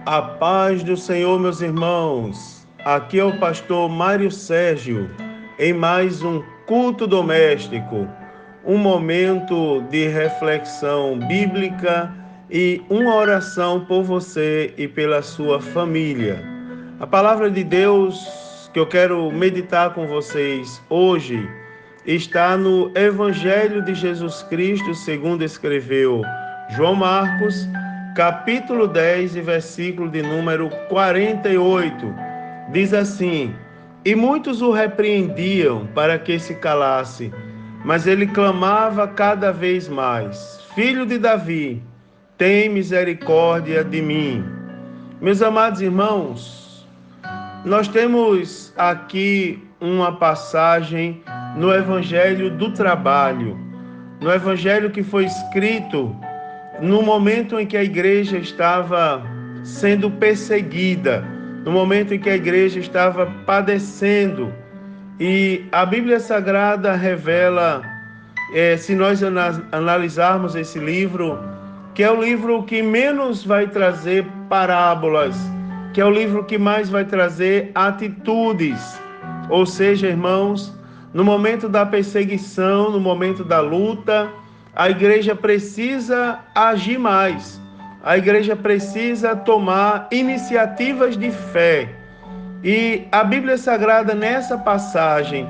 A paz do Senhor, meus irmãos. Aqui é o pastor Mário Sérgio, em mais um culto doméstico, um momento de reflexão bíblica e uma oração por você e pela sua família. A palavra de Deus que eu quero meditar com vocês hoje está no Evangelho de Jesus Cristo, segundo escreveu João Marcos, capítulo 10 e versículo de número 48. Diz assim: E muitos o repreendiam para que se calasse, mas ele clamava cada vez mais: Filho de Davi, tem misericórdia de mim. Meus amados irmãos, nós temos aqui uma passagem no Evangelho do Trabalho, no Evangelho que foi escrito no momento em que a igreja estava sendo perseguida, no momento em que a igreja estava padecendo. E a Bíblia Sagrada revela, se nós analisarmos esse livro, que é o livro que menos vai trazer parábolas, que é o livro que mais vai trazer atitudes. Ou seja, irmãos, no momento da perseguição, no momento da luta, a igreja precisa agir mais. A igreja precisa tomar iniciativas de fé. E a Bíblia Sagrada, nessa passagem,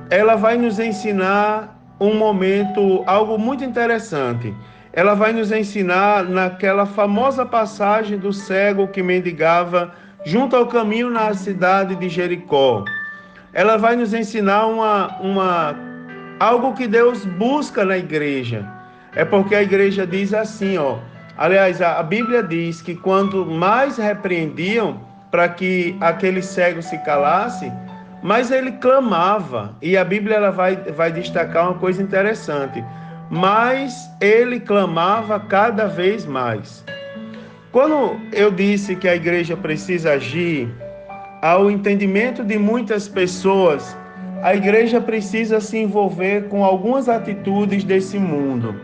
ela vai nos ensinar um momento, algo muito interessante. Ela vai nos ensinar naquela famosa passagem do cego que mendigava junto ao caminho na cidade de Jericó. Ela vai nos ensinar algo que Deus busca na igreja. É porque a igreja diz assim, aliás, a Bíblia diz que quanto mais repreendiam para que aquele cego se calasse, mas ele clamava. E a Bíblia ela vai destacar uma coisa interessante: mas ele clamava cada vez mais. Quando eu disse que a igreja precisa agir, ao entendimento de muitas pessoas, a igreja precisa se envolver com algumas atitudes desse mundo.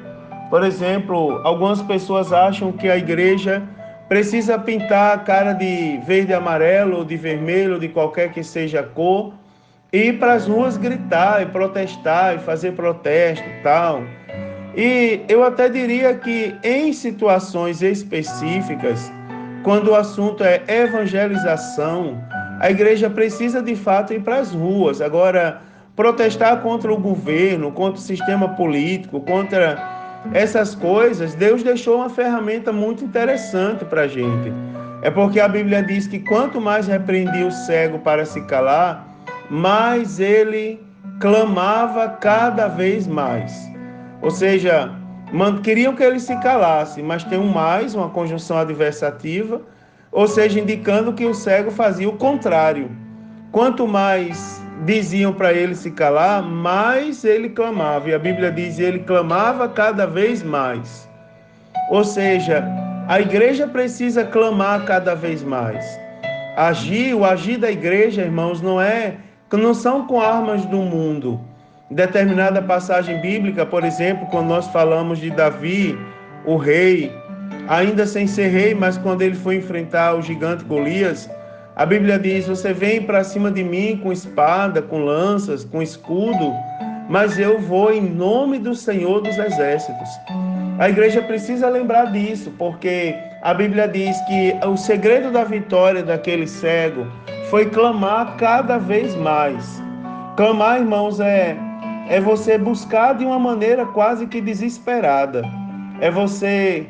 Por exemplo, algumas pessoas acham que a igreja precisa pintar a cara de verde, amarelo, ou de vermelho, de qualquer que seja a cor, e ir para as ruas gritar e protestar e fazer protesto e tal. E eu até diria que em situações específicas, quando o assunto é evangelização, a igreja precisa de fato ir para as ruas. Agora, protestar contra o governo, contra o sistema político, contra essas coisas, Deus deixou uma ferramenta muito interessante para a gente. É porque a Bíblia diz que quanto mais repreendia o cego para se calar, mais ele clamava cada vez mais. Ou seja, queriam que ele se calasse, mas tem um mais, uma conjunção adversativa, ou seja, indicando que o cego fazia o contrário. Quanto mais diziam para ele se calar, mais ele clamava. E a Bíblia diz que ele clamava cada vez mais. Ou seja, a igreja precisa clamar cada vez mais. O agir da igreja, irmãos, não são com armas do mundo. Em determinada passagem bíblica, por exemplo, quando nós falamos de Davi, o rei, ainda sem ser rei, mas quando ele foi enfrentar o gigante Golias, a Bíblia diz: você vem para cima de mim com espada, com lanças, com escudo, mas eu vou em nome do Senhor dos Exércitos. A igreja precisa lembrar disso, porque a Bíblia diz que o segredo da vitória daquele cego foi clamar cada vez mais. Clamar, irmãos, é você buscar de uma maneira quase que desesperada. É você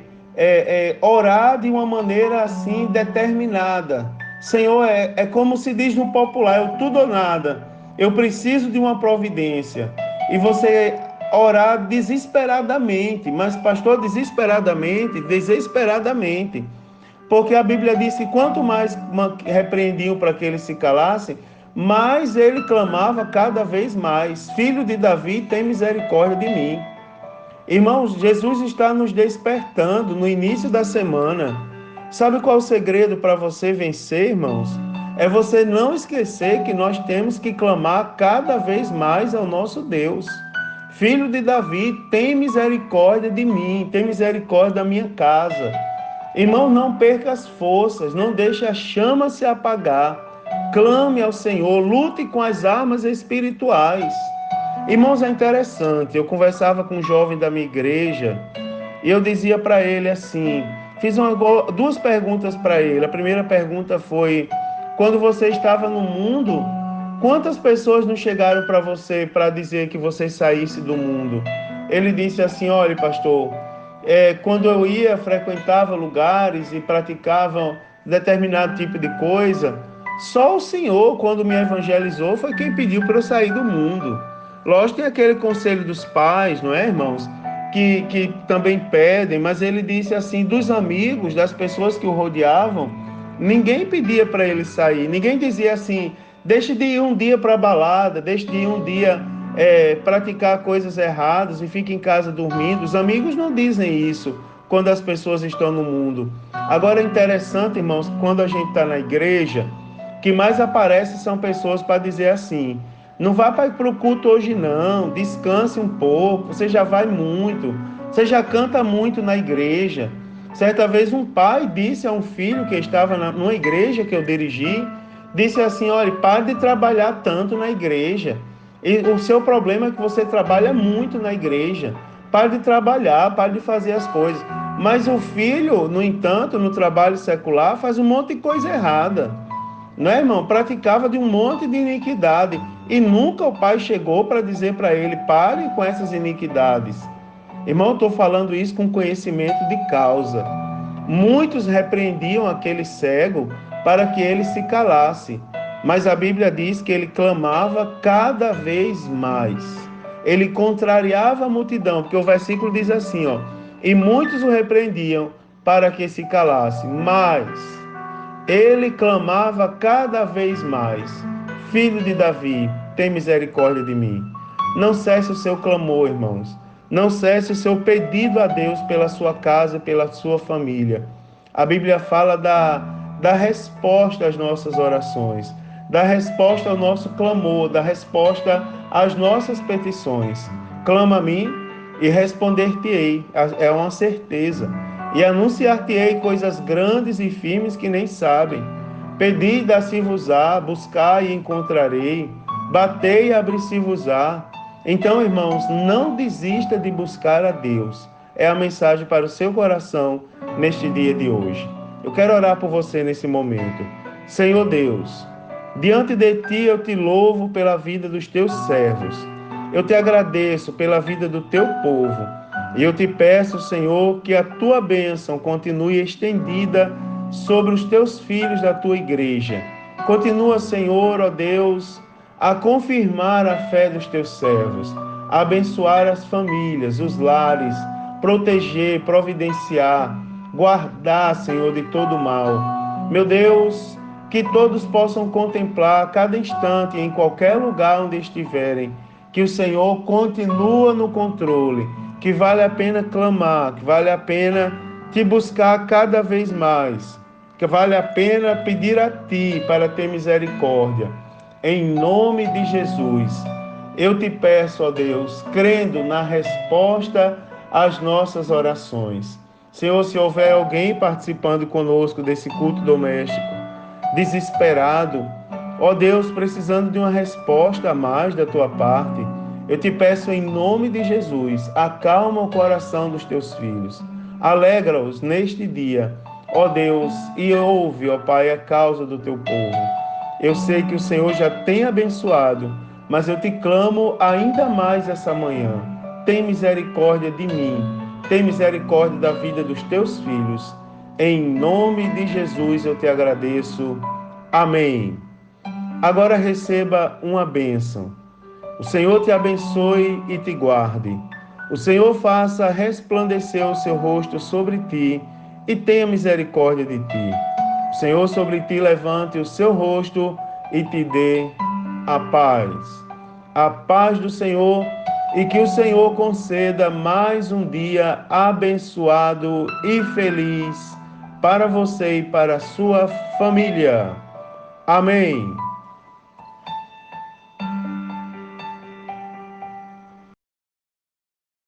orar de uma maneira assim determinada. Senhor, é como se diz no popular: eu tudo ou nada. Eu preciso de uma providência. E você orar desesperadamente. Mas, pastor, desesperadamente. Porque a Bíblia diz que quanto mais repreendiam para que ele se calasse, mais ele clamava cada vez mais: Filho de Davi, tem misericórdia de mim. Irmãos, Jesus está nos despertando no início da semana. Sabe qual é o segredo para você vencer, irmãos? É você não esquecer que nós temos que clamar cada vez mais ao nosso Deus. Filho de Davi, tem misericórdia de mim, tem misericórdia da minha casa. Irmão, não perca as forças, não deixe a chama se apagar. Clame ao Senhor, lute com as armas espirituais. Irmãos, é interessante, eu conversava com um jovem da minha igreja e eu dizia para ele assim, fiz duas perguntas para ele. A primeira pergunta foi, quando você estava no mundo, quantas pessoas não chegaram para você para dizer que você saísse do mundo? Ele disse assim, olha, pastor, quando eu frequentava lugares e praticava determinado tipo de coisa, só o Senhor, quando me evangelizou, foi quem pediu para eu sair do mundo. Lógico, tem aquele conselho dos pais, não é, irmãos? Que também pedem, mas ele disse assim, dos amigos, das pessoas que o rodeavam, ninguém pedia para ele sair, ninguém dizia assim, deixe de ir um dia para a balada, deixe de ir um dia praticar coisas erradas e fique em casa dormindo. Os amigos não dizem isso quando as pessoas estão no mundo. Agora é interessante, irmãos, quando a gente está na igreja, que mais aparece são pessoas para dizer assim, não vá para o culto hoje não, descanse um pouco, você já vai muito, você já canta muito na igreja. Certa vez um pai disse a um filho que estava numa igreja que eu dirigi, disse assim, olha, pare de trabalhar tanto na igreja, e o seu problema é que você trabalha muito na igreja, pare de trabalhar, pare de fazer as coisas. Mas o filho, no entanto, no trabalho secular, faz um monte de coisa errada. Não é, irmão? Praticava de um monte de iniquidade. E nunca o pai chegou para dizer para ele, pare com essas iniquidades. Irmão, estou falando isso com conhecimento de causa. Muitos repreendiam aquele cego para que ele se calasse. Mas a Bíblia diz que ele clamava cada vez mais. Ele contrariava a multidão, porque o versículo diz assim, ó, e muitos o repreendiam para que se calasse, mas ele clamava cada vez mais, Filho de Davi, tem misericórdia de mim. Não cesse o seu clamor, irmãos. Não cesse o seu pedido a Deus pela sua casa, pela sua família. A Bíblia fala da resposta às nossas orações, da resposta ao nosso clamor, da resposta às nossas petições. Clama a mim e responder-te-ei. É uma certeza. E anunciar-te-ei coisas grandes e firmes que nem sabem. Pedi e dá-se-vos-á, buscai e encontrarei, batei e abri-se-vos-á. Então, irmãos, não desista de buscar a Deus. É a mensagem para o seu coração neste dia de hoje. Eu quero orar por você nesse momento. Senhor Deus, diante de ti eu te louvo pela vida dos teus servos. Eu te agradeço pela vida do teu povo. E eu te peço, Senhor, que a tua bênção continue estendida sobre os teus filhos da tua igreja. Continua, Senhor, ó Deus, a confirmar a fé dos teus servos, a abençoar as famílias, os lares, proteger, providenciar, guardar, Senhor, de todo mal. Meu Deus, que todos possam contemplar a cada instante, em qualquer lugar onde estiverem, que o Senhor continua no controle, que vale a pena clamar, que vale a pena te buscar cada vez mais, que vale a pena pedir a ti para ter misericórdia. Em nome de Jesus, eu te peço, ó Deus, crendo na resposta às nossas orações. Senhor, se houver alguém participando conosco desse culto doméstico, desesperado, ó Deus, precisando de uma resposta a mais da tua parte, eu te peço em nome de Jesus, acalma o coração dos teus filhos, alegra-os neste dia, ó Deus, e ouve, ó Pai, a causa do teu povo. Eu sei que o Senhor já tem abençoado, mas eu te clamo ainda mais essa manhã. Tem misericórdia de mim, tem misericórdia da vida dos teus filhos. Em nome de Jesus eu te agradeço. Amém. Agora receba uma bênção. O Senhor te abençoe e te guarde. O Senhor faça resplandecer o seu rosto sobre ti e tenha misericórdia de ti. O Senhor sobre ti levante o seu rosto e te dê a paz. A paz do Senhor, e que o Senhor conceda mais um dia abençoado e feliz para você e para a sua família. Amém.